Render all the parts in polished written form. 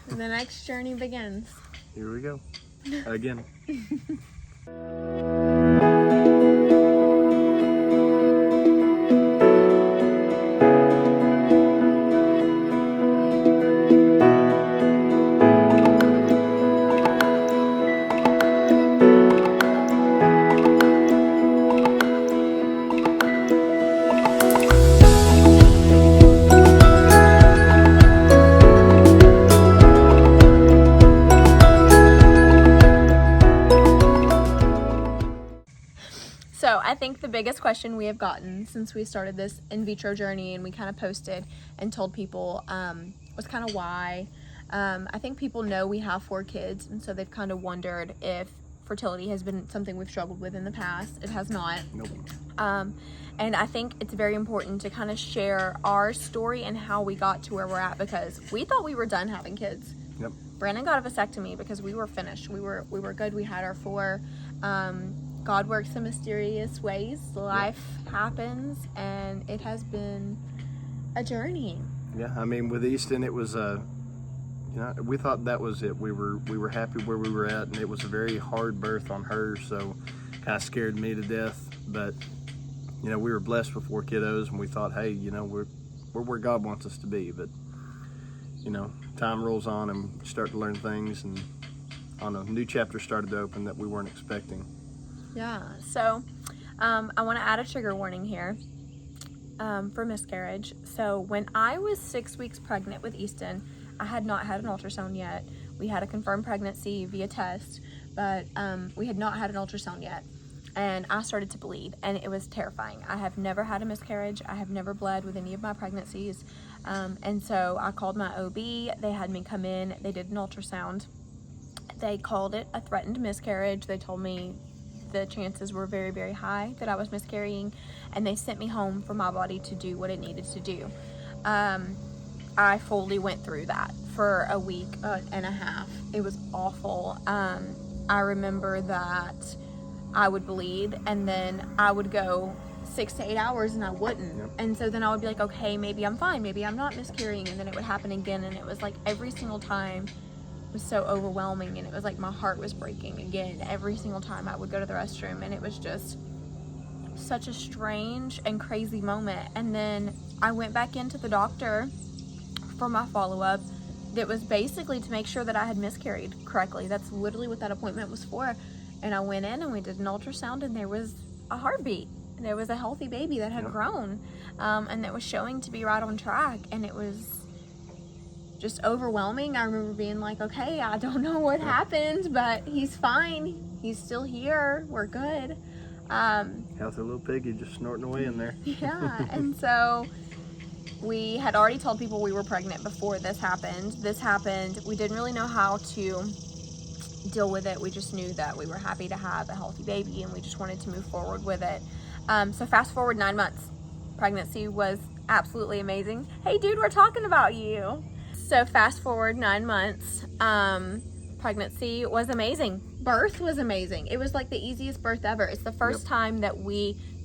The next journey begins. Here we go. Again. So I think the biggest question we have gotten since we started this in vitro journey and we kind of posted and told people was kind of why. I think people know we have 4 kids, and so they've kind of wondered if fertility has been something we've struggled with in the past. It has not. Nope. And I think it's very important to kind of share our story and how we got to where we're at, because we thought we were done having kids. Yep. Brandon got a vasectomy because we were finished. We were good. We had our 4. God works in mysterious ways. Life happens, and it has been a journey. Yeah, I mean, with Easton, it was we thought that was it. We were happy where we were at, and it was a very hard birth on her, so kind of scared me to death. But we were blessed with 4 kiddos, and we thought, hey, we're where God wants us to be. But time rolls on, and we start to learn things, and a new chapter started to open that we weren't expecting. Yeah, so I want to add a trigger warning here for miscarriage. So when I was 6 weeks pregnant with Easton, I had not had an ultrasound yet. We had a confirmed pregnancy via test, but we had not had an ultrasound yet. And I started to bleed, and it was terrifying. I have never had a miscarriage. I have never bled with any of my pregnancies. And so I called my OB. They had me come in. They did an ultrasound. They called it a threatened miscarriage. They told me the chances were very, very high that I was miscarrying, and they sent me home for my body to do what it needed to do. I fully went through that for a week and a half. It was awful. I remember that I would bleed, and then I would go 6 to 8 hours and I wouldn't. Yep. And so then I would be like, okay, maybe I'm fine, maybe I'm not miscarrying, and then it would happen again, and it was like every single time was so overwhelming, and it was like my heart was breaking again every single time I would go to the restroom, and it was just such a strange and crazy moment. And then I went back into the doctor for my follow-up that was basically to make sure that I had miscarried correctly. That's literally what that appointment was for. And I went in and we did an ultrasound, and there was a heartbeat. There was a healthy baby that had grown, and that was showing to be right on track, and it was just overwhelming. I remember being like, okay, I don't know what happened, but he's fine. He's still here. We're good. Healthy little piggy just snorting away in there. Yeah. And so we had already told people we were pregnant before this happened. This happened. We didn't really know how to deal with it. We just knew that we were happy to have a healthy baby, and we just wanted to move forward with it. So fast forward 9 months. Pregnancy was absolutely amazing. Hey, dude, we're talking about you. So fast forward 9 months, pregnancy was amazing. Birth was amazing. It was like the easiest birth ever. It's the first time that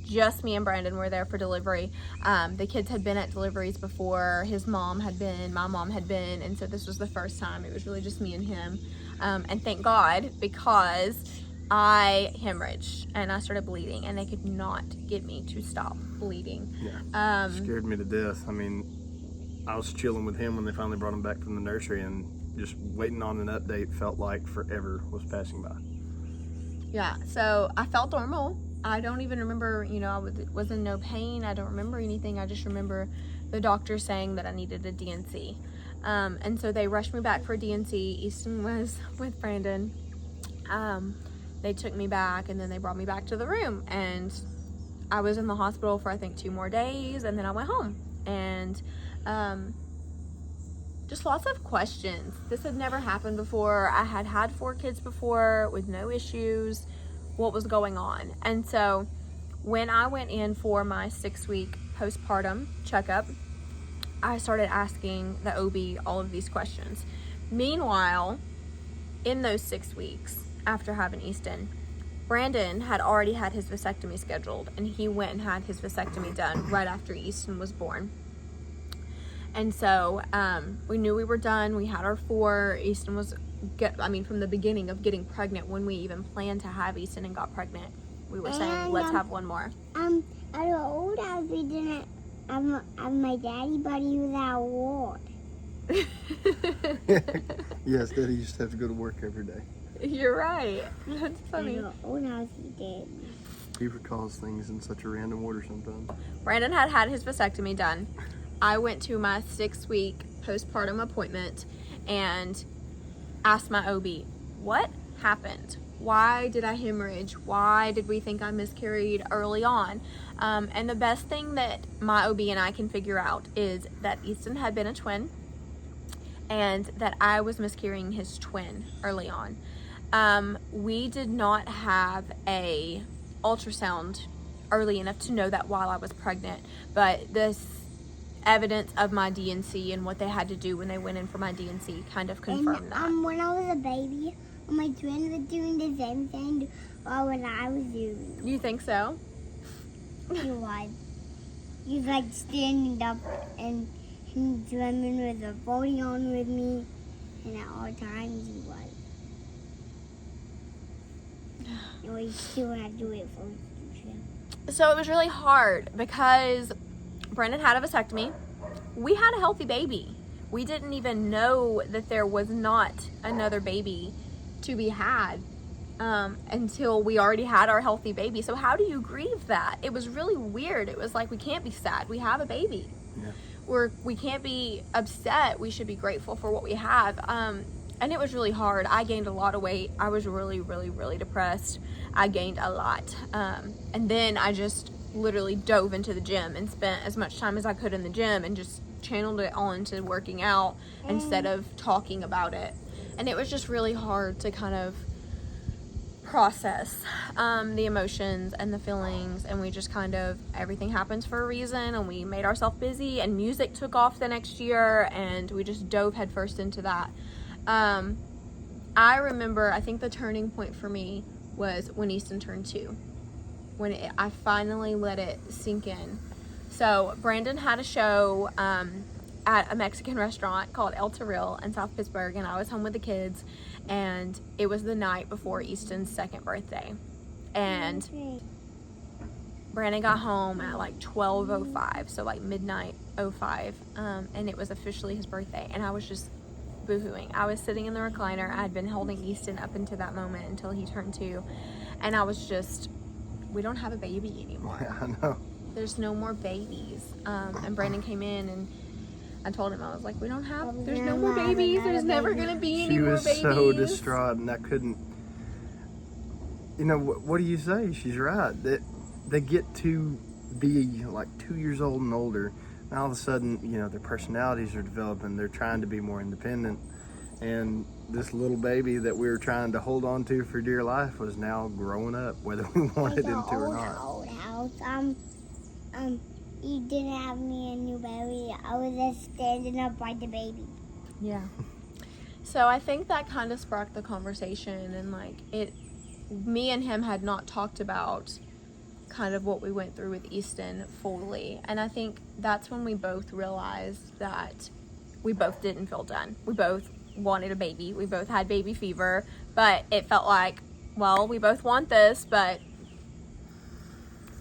just me and Brandon were there for delivery. The kids had been at deliveries before. His mom had been, my mom had been, and so this was the first time. It was really just me and him. And thank God, because I hemorrhaged and I started bleeding, and they could not get me to stop bleeding. Yeah, scared me to death. I mean, I was chilling with him when they finally brought him back from the nursery, and just waiting on an update felt like forever was passing by. Yeah, so I felt normal. I don't even remember, I was in no pain. I don't remember anything. I just remember the doctor saying that I needed a D&C. And so they rushed me back for a D&C. Easton was with Brandon. They took me back, and then they brought me back to the room, and I was in the hospital for I think 2 more days, and then I went home. And just lots of questions. This had never happened before. I had had 4 kids before with no issues. What was going on? And so when I went in for my 6-week postpartum checkup, I started asking the OB all of these questions. Meanwhile, in those 6 weeks after having Easton, Brandon had already had his vasectomy scheduled, and he went and had his vasectomy done right after Easton was born. And so we knew we were done. We had our 4. Easton was, from the beginning of getting pregnant, when we even planned to have Easton and got pregnant, we were saying, let's have one more. At the old house, we didn't have my daddy, but he was at war. Yes, Daddy used to have to go to work every day. You're right. That's funny. At the old house, he did. He recalls things in such a random order sometimes. Brandon had his vasectomy done. I went to my 6-week postpartum appointment and asked my OB, what happened? Why did I hemorrhage? Why did we think I miscarried early on? And the best thing that my OB and I can figure out is that Easton had been a twin and that I was miscarrying his twin early on. We did not have a ultrasound early enough to know that while I was pregnant, but this evidence of my D&C and what they had to do when they went in for my D&C kind of confirmed that. When I was a baby, my twin was doing the same thing when I was doing. You think so? He was. He was like standing up and swimming with a floating on with me, and at all times he was. And we still had to wait for him. So it was really hard because Brandon had a vasectomy. We had a healthy baby. We didn't even know that there was not another baby to be had until we already had our healthy baby. So how do you grieve that? It was really weird. It was like, we can't be sad. We have a baby. Yeah. We can't be upset. We should be grateful for what we have. And it was really hard. I gained a lot of weight. I was really, really, really depressed. I gained a lot. And then I just literally dove into the gym and spent as much time as I could in the gym and just channeled it all into working out instead of talking about it. And it was just really hard to kind of process the emotions and the feelings, and we just kind of, everything happens for a reason, and we made ourselves busy, and music took off the next year, and we just dove headfirst into that. I remember, I think the turning point for me was when Easton turned 2, when I finally let it sink in. So Brandon had a show at a Mexican restaurant called El Toril in South Pittsburgh, and I was home with the kids, and it was the night before Easton's 2nd birthday, and Brandon got home at like 12:05, so like midnight 05, and it was officially his birthday, and I was just boohooing. I was sitting in the recliner. I had been holding Easton up until that moment, until he turned 2, and I was just, we don't have a baby anymore. I know. There's no more babies. And Brandon came in, and I told him, I was like, we don't have, there's no more babies. There's never going to be any more babies. She was so distraught, and I couldn't, what do you say? She's right. They get to be like 2 years old and older, and all of a sudden, their personalities are developing. They're trying to be more independent. And this little baby that we were trying to hold on to for dear life was now growing up, whether we wanted him to or not. Old house. You didn't have me a new baby. I was just standing up by the baby. Yeah. So I think that kind of sparked the conversation, and me and him had not talked about kind of what we went through with Easton fully. And I think that's when we both realized that we both didn't feel done. We both wanted a baby. We both had baby fever, but it felt like, well, we both want this, but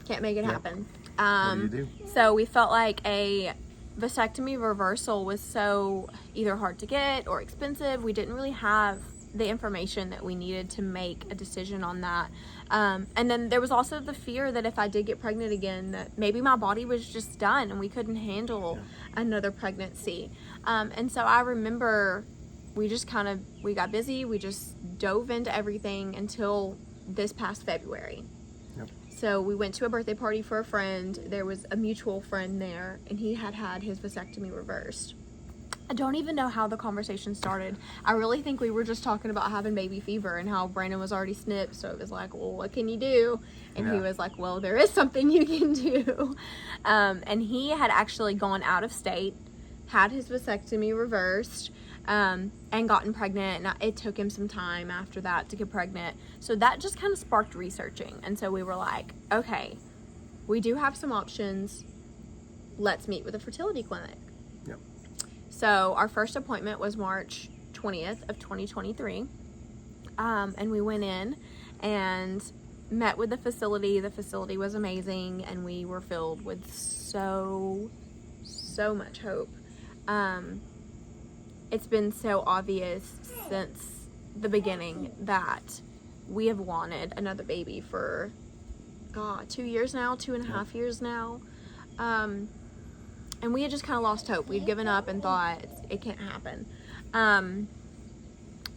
can't make it happen. What do you do? So we felt like a vasectomy reversal was so either hard to get or expensive. We didn't really have the information that we needed to make a decision on that. And then there was also the fear that if I did get pregnant again, that maybe my body was just done and we couldn't handle another pregnancy. And so I remember we just we got busy. We just dove into everything until this past February. So we went to a birthday party for a friend. There was a mutual friend there, and he had his vasectomy reversed. I don't even know how the conversation started. I really think we were just talking about having baby fever and how Brandon was already snipped. So it was like, well, what can you do? And he was like, well, there is something you can do. And he had actually gone out of state, had his vasectomy reversed, and gotten pregnant, and it took him some time after that to get pregnant. So that just kind of sparked researching, and so we were like, okay, we do have some options. Let's meet with a fertility clinic. So our first appointment was March 20th of 2023. And we went in and met with the facility. The facility was amazing, and we were filled with so much hope. It's been so obvious since the beginning that we have wanted another baby for 2 years now, 2.5 years now. And we had just kind of lost hope. We'd given up and thought it can't happen.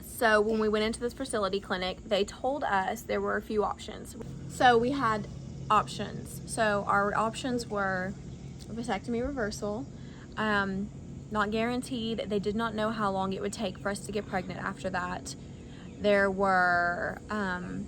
So when we went into this fertility clinic, they told us there were a few options. So we had options. So our options were vasectomy reversal, not guaranteed. They did not know how long it would take for us to get pregnant after that. There were, and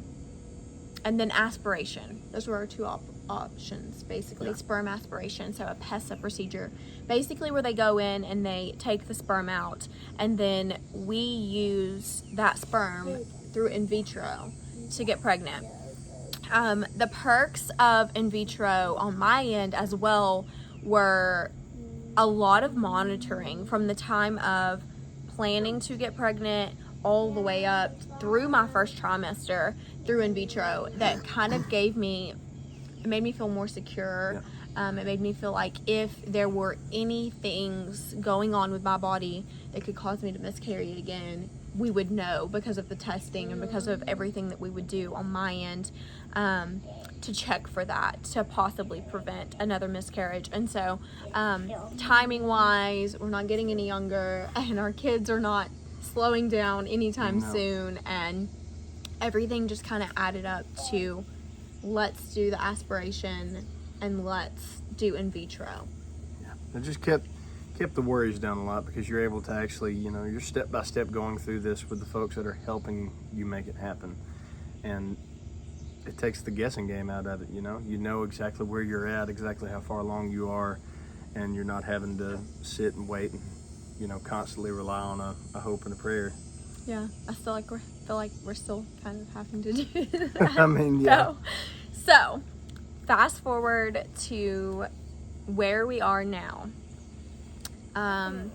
then aspiration. Those were our two options, basically. Sperm aspiration, so a PESA procedure, basically where they go in and they take the sperm out, and then we use that sperm through in vitro to get pregnant. The perks of in vitro on my end as well were a lot of monitoring from the time of planning to get pregnant all the way up through my first trimester through in vitro. That kind of it made me feel more secure. It made me feel like if there were any things going on with my body that could cause me to miscarry it again, we would know because of the testing and because of everything that we would do on my end to check for that, to possibly prevent another miscarriage. And so timing wise, we're not getting any younger, and our kids are not slowing down anytime soon, and everything just kind of added up to let's do the aspiration and let's do in vitro. It just kept the worries down a lot, because you're able to actually, you're step by step going through this with the folks that are helping you make it happen, and it takes the guessing game out of it. You know exactly where you're at, exactly how far along you are, and you're not having to sit and wait and constantly rely on a hope and a prayer. Yeah, I feel like we're still kind of having to do that. I mean, yeah. So fast forward to where we are now. I'm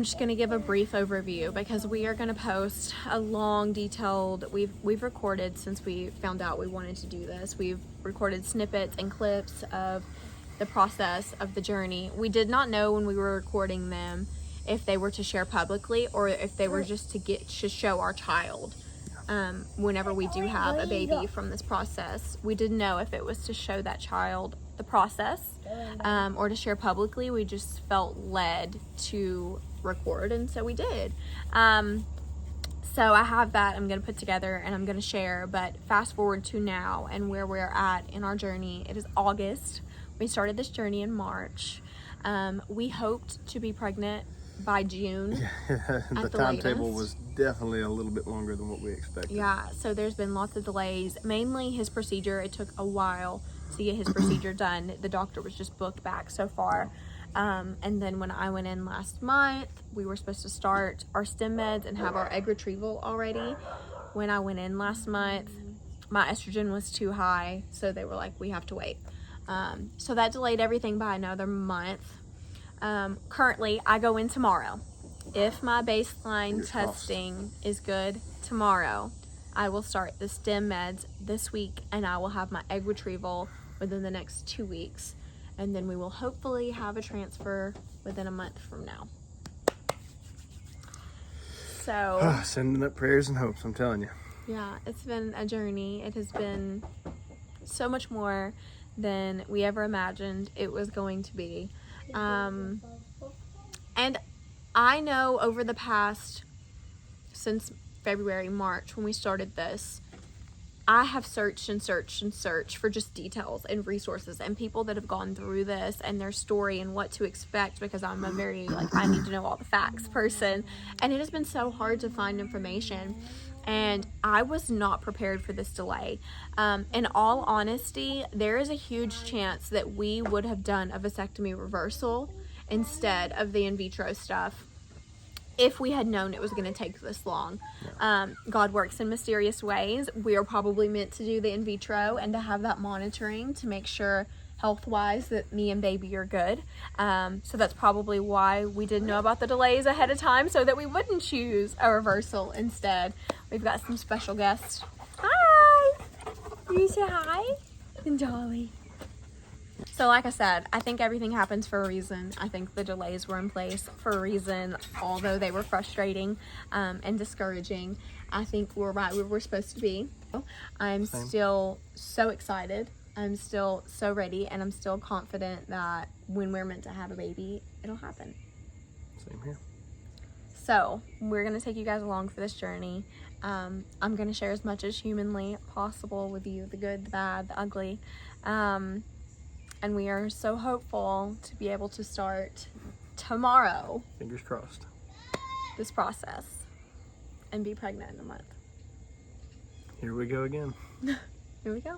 just going to give a brief overview, because we are going to post a long, detailed, we've recorded since we found out we wanted to do this. We've recorded snippets and clips of the process of the journey. We did not know when we were recording them if they were to share publicly or if they were just to show our child. Whenever we do have a baby from this process, we didn't know if it was to show that child the process or to share publicly. We just felt led to record, and so we did. So I have that I'm going to put together and I'm going to share. But fast forward to now and where we're at in our journey. It is August. We started this journey in March. We hoped to be pregnant by June. The timetable was definitely a little bit longer than what we expected. Yeah, so there's been lots of delays. Mainly his procedure. It took a while to get his procedure done. The doctor was just booked back so far. And then when I went in last month, we were supposed to start our stem meds and have our egg retrieval already. When I went in last month, my estrogen was too high, so they were like, we have to wait. So that delayed everything by another month. Currently, I go in tomorrow. If my baseline testing is good tomorrow, I will start the stem meds this week, and I will have my egg retrieval within the next 2 weeks. And then we will hopefully have a transfer within a month from now. So sending up prayers and hopes, I'm telling you. Yeah, it's been a journey. It has been so much more than we ever imagined it was going to be. And I know over the past, since February, March, when we started this, I have searched and searched and searched for just details and resources and people that have gone through this and their story and what to expect, because I'm a very, I need to know all the facts person. And it has been so hard to find information. And I was not prepared for this delay. In all honesty, there is a huge chance that we would have done a vasectomy reversal instead of the in vitro stuff if we had known it was going to take this long. God works in mysterious ways. We are probably meant to do the in vitro and to have that monitoring to make sure health-wise that me and baby are good. So that's probably why we didn't know about the delays ahead of time, so that we wouldn't choose a reversal instead. We've got some special guests. Hi! You say hi? And Dolly. So like I said, I think everything happens for a reason. I think the delays were in place for a reason, although they were frustrating and discouraging. I think we're right where we're supposed to be. I'm still so excited. I'm still so ready, and I'm still confident that when we're meant to have a baby, it'll happen. Same here. So we're going to take you guys along for this journey. I'm going to share as much as humanly possible with you, the good, the bad, the ugly. And we are so hopeful to be able to start tomorrow Fingers crossed. this process and be pregnant in a month. Here we go again. Here we go.